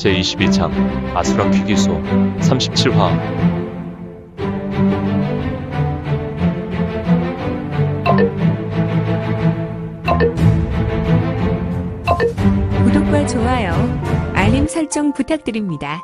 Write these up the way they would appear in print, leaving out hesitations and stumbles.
제22장 아수라 퀴기소 37화. 구독과 좋아요, 알림 설정 부탁드립니다.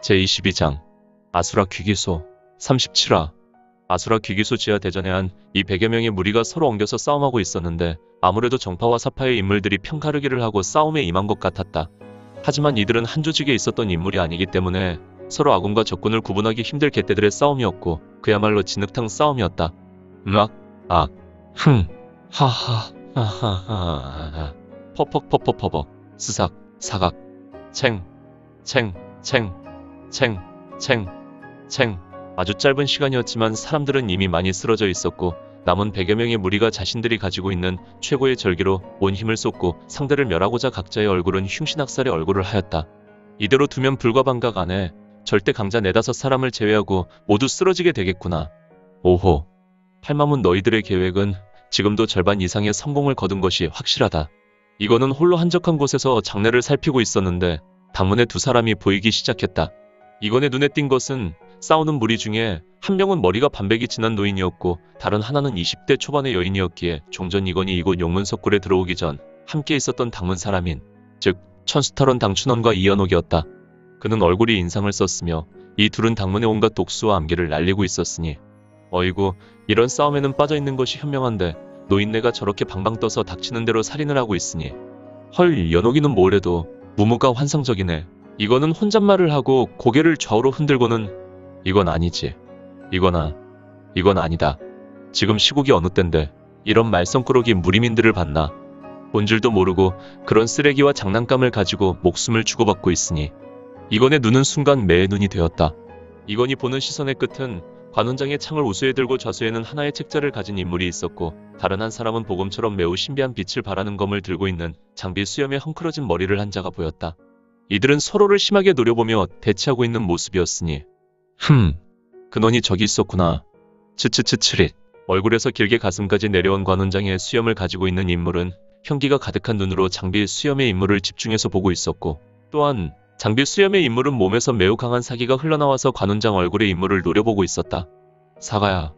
제22장 아수라 퀴기소 37화. 아수라 퀴기소 지하 대전에 한 이 100여 명의 무리가 서로 엉겨서 싸움하고 있었는데 아무래도 정파와 사파의 인물들이 편가르기를 하고 싸움에 임한 것 같았다. 하지만 이들은 한 조직에 있었던 인물이 아니기 때문에 서로 아군과 적군을 구분하기 힘들 개떼들의 싸움이었고 그야말로 진흙탕 싸움이었다. 악, 하하, 하하하, 퍼벅, 스삭, 사각, 챙. 아주 짧은 시간이었지만 사람들은 이미 많이 쓰러져 있었고 남은 100여 명의 무리가 자신들이 가지고 있는 최고의 절기로 온 힘을 쏟고 상대를 멸하고자 각자의 얼굴은 흉신학살의 얼굴을 하였다. 이대로 두면 불과 반각 안에 절대 강자 4-5사람을 제외하고 모두 쓰러지게 되겠구나. 오호. 팔마문 너희들의 계획은 지금도 절반 이상의 성공을 거둔 것이 확실하다. 이거는 홀로 한적한 곳에서 장례를 살피고 있었는데 당문에 2사람이 보이기 시작했다. 이건의 눈에 띈 것은 싸우는 무리 중에 한 명은 머리가 반백이 진한 노인이었고 다른 하나는 20대 초반의 여인이었기에 종전 이건이 이곳 용문석굴에 들어오기 전 함께 있었던 당문 사람인 즉 천수탈원 당춘원과 이연옥이었다. 그는 얼굴이 인상을 썼으며 이 둘은 당문의 온갖 독수와 암기를 날리고 있었으니 어이구, 이런 싸움에는 빠져있는 것이 현명한데 노인네가 저렇게 방방 떠서 닥치는 대로 살인을 하고 있으니 헐, 연옥이는 뭐래도 무무가 환상적이네. 이거는 혼잣말을 하고 고개를 좌우로 흔들고는 이건 아니지. 이건 아니다. 지금 시국이 어느 땐데 이런 말썽꾸러기 무리민들을 봤나. 본 줄도 모르고 그런 쓰레기와 장난감을 가지고 목숨을 주고받고 있으니 이건의 눈은 순간 매의 눈이 되었다. 이건이 보는 시선의 끝은 관원장의 창을 우수에 들고 좌수에는 하나의 책자를 가진 인물이 있었고 다른 한 사람은 보검처럼 매우 신비한 빛을 발하는 검을 들고 있는 장비 수염에 헝클어진 머리를 한 자가 보였다. 이들은 서로를 심하게 노려보며 대치하고 있는 모습이었으니 근원이 저기 있었구나. 츠츠츠츠릿. 얼굴에서 길게 가슴까지 내려온 관원장의 수염을 가지고 있는 인물은 흉기가 가득한 눈으로 장비 수염의 인물을 집중해서 보고 있었고 또한 장비 수염의 인물은 몸에서 매우 강한 사기가 흘러나와서 관원장 얼굴의 인물을 노려보고 있었다. 사가야,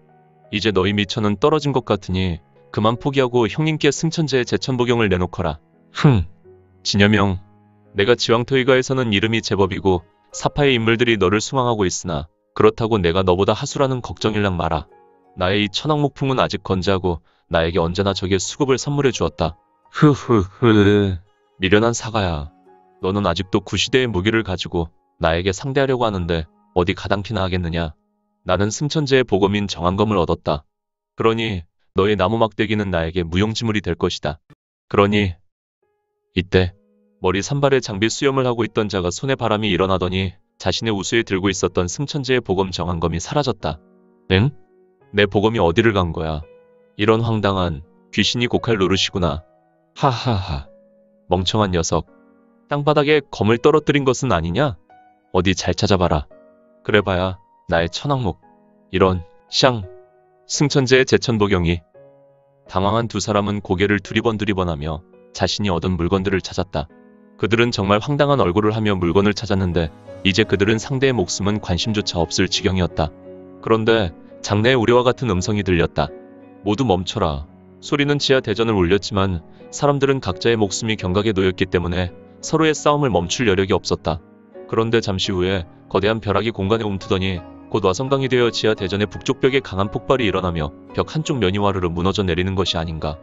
이제 너희 미천은 떨어진 것 같으니 그만 포기하고 형님께 승천제의 제천복용을 내놓거라. 진여명, 내가 지왕토의가에서는 이름이 제법이고 사파의 인물들이 너를 숭앙하고 있으나 그렇다고 내가 너보다 하수라는 걱정일랑 마라. 나의 이 천왕목풍은 아직 건재하고 나에게 언제나 적의 수급을 선물해 주었다. 미련한 사가야, 너는 아직도 구시대의 무기를 가지고 나에게 상대하려고 하는데 어디 가당키나 하겠느냐. 나는 승천제의 보검인 정한검을 얻었다. 그러니 너의 나무 막대기는 나에게 무용지물이 될 것이다. 그러니 이때 머리 산발에 장비 수염을 하고 있던 자가 손에 바람이 일어나더니 자신의 우수에 들고 있었던 승천제의 보검 정한검이 사라졌다. 응? 내 보검이 어디를 간 거야? 이런 황당한 귀신이 고칼 노릇이구나. 하하하. 멍청한 녀석. 땅바닥에 검을 떨어뜨린 것은 아니냐? 어디 잘 찾아봐라. 그래봐야 나의 천왕목. 이런 샹. 승천제의 제천복용이. 당황한 2사람은 고개를 두리번두리번하며 자신이 얻은 물건들을 찾았다. 그들은 정말 황당한 얼굴을 하며 물건을 찾았는데 이제 그들은 상대의 목숨은 관심조차 없을 지경이었다. 그런데 장내의 우려와 같은 음성이 들렸다. 모두 멈춰라. 소리는 지하 대전을 울렸지만 사람들은 각자의 목숨이 경각에 놓였기 때문에 서로의 싸움을 멈출 여력이 없었다. 그런데 잠시 후에 거대한 벼락이 공간에 움트더니 곧 와성강이 되어 지하 대전의 북쪽 벽에 강한 폭발이 일어나며 벽 한쪽 면이 와르르 무너져 내리는 것이 아닌가.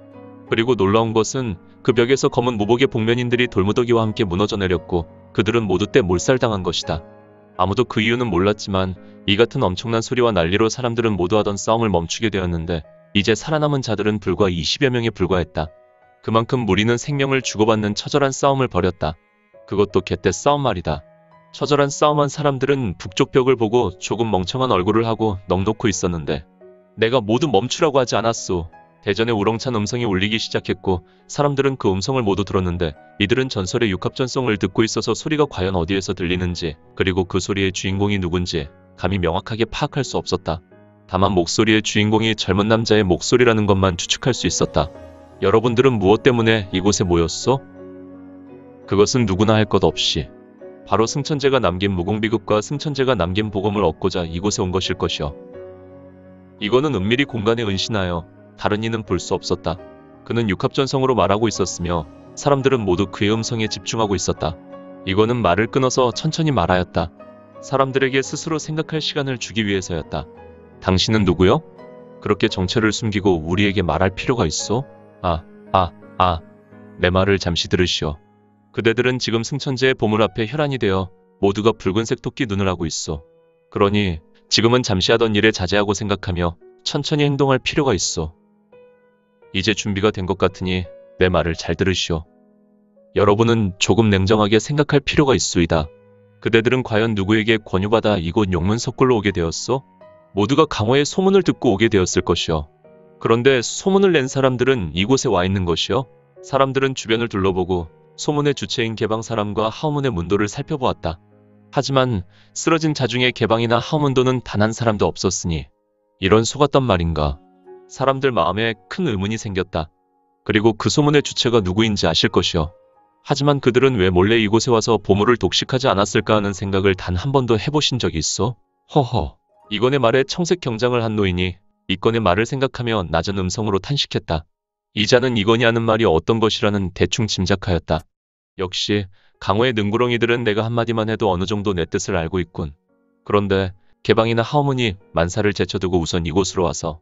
그리고 놀라운 것은 그 벽에서 검은 무복의 복면인들이 돌무더기와 함께 무너져 내렸고 그들은 모두 때 몰살당한 것이다. 아무도 그 이유는 몰랐지만 이 같은 엄청난 소리와 난리로 사람들은 모두 하던 싸움을 멈추게 되었는데 이제 살아남은 자들은 불과 20여 명에 불과했다. 그만큼 무리는 생명을 주고받는 처절한 싸움을 벌였다. 그것도 개떼 싸움 말이다. 처절한 싸움한 사람들은 북쪽 벽을 보고 조금 멍청한 얼굴을 하고 넋놓고 있었는데 내가 모두 멈추라고 하지 않았소. 대전의 우렁찬 음성이 울리기 시작했고 사람들은 그 음성을 모두 들었는데 이들은 전설의 육합전송을 듣고 있어서 소리가 과연 어디에서 들리는지 그리고 그 소리의 주인공이 누군지 감히 명확하게 파악할 수 없었다. 다만 목소리의 주인공이 젊은 남자의 목소리라는 것만 추측할 수 있었다. 여러분들은 무엇 때문에 이곳에 모였소? 그것은 누구나 할 것 없이 바로 승천제가 남긴 무공비급과 승천제가 남긴 복음을 얻고자 이곳에 온 것일 것이요. 이거는 은밀히 공간에 은신하여 다른 이는 볼 수 없었다. 그는 육합전성으로 말하고 있었으며 사람들은 모두 그의 음성에 집중하고 있었다. 이거는 말을 끊어서 천천히 말하였다. 사람들에게 스스로 생각할 시간을 주기 위해서였다. 당신은 누구요? 그렇게 정체를 숨기고 우리에게 말할 필요가 있어? 내 말을 잠시 들으시오. 그대들은 지금 승천제의 보물 앞에 혈안이 되어 모두가 붉은색 토끼 눈을 하고 있어. 그러니 지금은 잠시 하던 일에 자제하고 생각하며 천천히 행동할 필요가 있어. 이제 준비가 된 것 같으니 내 말을 잘 들으시오. 여러분은 조금 냉정하게 생각할 필요가 있소이다. 그대들은 과연 누구에게 권유받아 이곳 용문석굴로 오게 되었소? 모두가 강호의 소문을 듣고 오게 되었을 것이요. 그런데 소문을 낸 사람들은 이곳에 와 있는 것이요. 사람들은 주변을 둘러보고 소문의 주체인 개방사람과 하우문의 문도를 살펴보았다. 하지만 쓰러진 자 중에 개방이나 하우문도는 단 한 사람도 없었으니 이런 속았단 말인가. 사람들 마음에 큰 의문이 생겼다. 그리고 그 소문의 주체가 누구인지 아실 것이요. 하지만 그들은 왜 몰래 이곳에 와서 보물을 독식하지 않았을까 하는 생각을 단 한 번도 해보신 적이 있어? 허허. 이건의 말에 청색 경장을 한 노인이 이건의 말을 생각하며 낮은 음성으로 탄식했다. 이자는 이건이 하는 말이 어떤 것이라는 대충 짐작하였다. 역시 강호의 능구렁이들은 내가 한마디만 해도 어느 정도 내 뜻을 알고 있군. 그런데 개방이나 하우문이 만사를 제쳐두고 우선 이곳으로 와서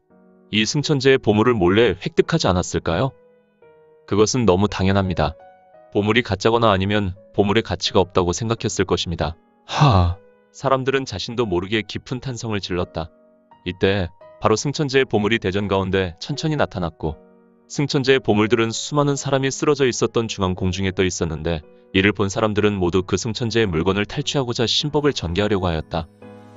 이 승천제의 보물을 몰래 획득하지 않았을까요? 그것은 너무 당연합니다. 보물이 가짜거나 아니면 보물의 가치가 없다고 생각했을 것입니다. 사람들은 자신도 모르게 깊은 탄성을 질렀다. 이때 바로 승천제의 보물이 대전 가운데 천천히 나타났고 승천제의 보물들은 수많은 사람이 쓰러져 있었던 중앙 공중에 떠 있었는데 이를 본 사람들은 모두 그 승천제의 물건을 탈취하고자 신법을 전개하려고 하였다.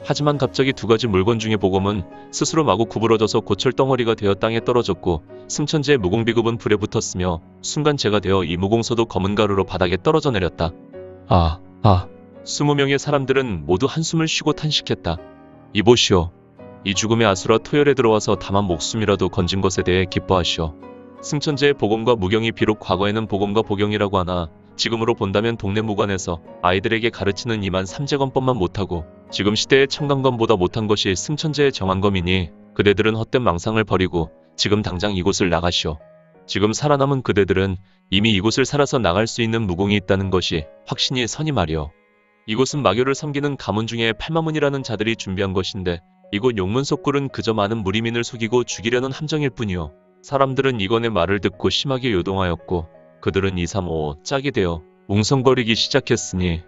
하지만 갑자기 두 가지 물건 중의 복음은 스스로 마구 구부러져서 고철덩어리가 되어 땅에 떨어졌고 승천제의 무공비급은 불에 붙었으며 순간 재가 되어 이 무공서도 검은 가루로 바닥에 떨어져 내렸다. 20명의 사람들은 모두 한숨을 쉬고 탄식했다. 이보시오. 이 죽음의 아수라 토열에 들어와서 다만 목숨이라도 건진 것에 대해 기뻐하시오. 승천제의 복음과 무경이 비록 과거에는 복음과 복용이라고 하나 지금으로 본다면 동네 무관에서 아이들에게 가르치는 2만 3재건법만 못하고 지금 시대의 청강검보다 못한 것이 승천제의 정한검이니 그대들은 헛된 망상을 버리고 지금 당장 이곳을 나가시오. 지금 살아남은 그대들은 이미 이곳을 살아서 나갈 수 있는 무공이 있다는 것이 확신이 서니 말이오. 이곳은 마교를 섬기는 가문 중에 팔마문이라는 자들이 준비한 것인데 이곳 용문석굴은 그저 많은 무리민을 속이고 죽이려는 함정일 뿐이오. 사람들은 이건의 말을 듣고 심하게 요동하였고 그들은 2, 3, 5 짝이 되어 웅성거리기 시작했으니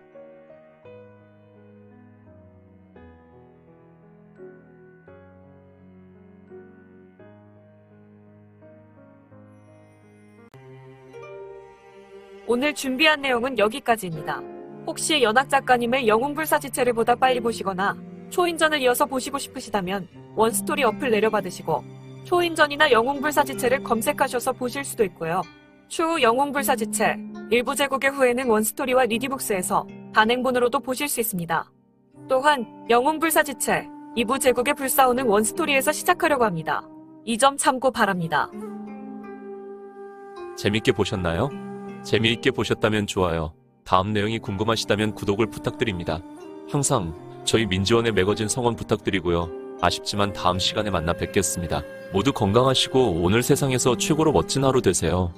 오늘 준비한 내용은 여기까지입니다. 혹시 연학 작가님의 영웅불사지체를 보다 빨리 보시거나 초인전을 이어서 보시고 싶으시다면 원스토리 어플 내려받으시고 초인전이나 영웅불사지체를 검색하셔서 보실 수도 있고요. 추후 영웅불사지체 일부 제국의 후에는 원스토리와 리디북스에서 단행본으로도 보실 수 있습니다. 또한 영웅불사지체 2부 제국의 불사오는 원스토리에서 시작하려고 합니다. 이 점 참고 바랍니다. 재밌게 보셨나요? 재미있게 보셨다면 좋아요. 다음 내용이 궁금하시다면 구독을 부탁드립니다. 항상 저희 민지원의 매거진 성원 부탁드리고요. 아쉽지만 다음 시간에 만나 뵙겠습니다. 모두 건강하시고 오늘 세상에서 최고로 멋진 하루 되세요.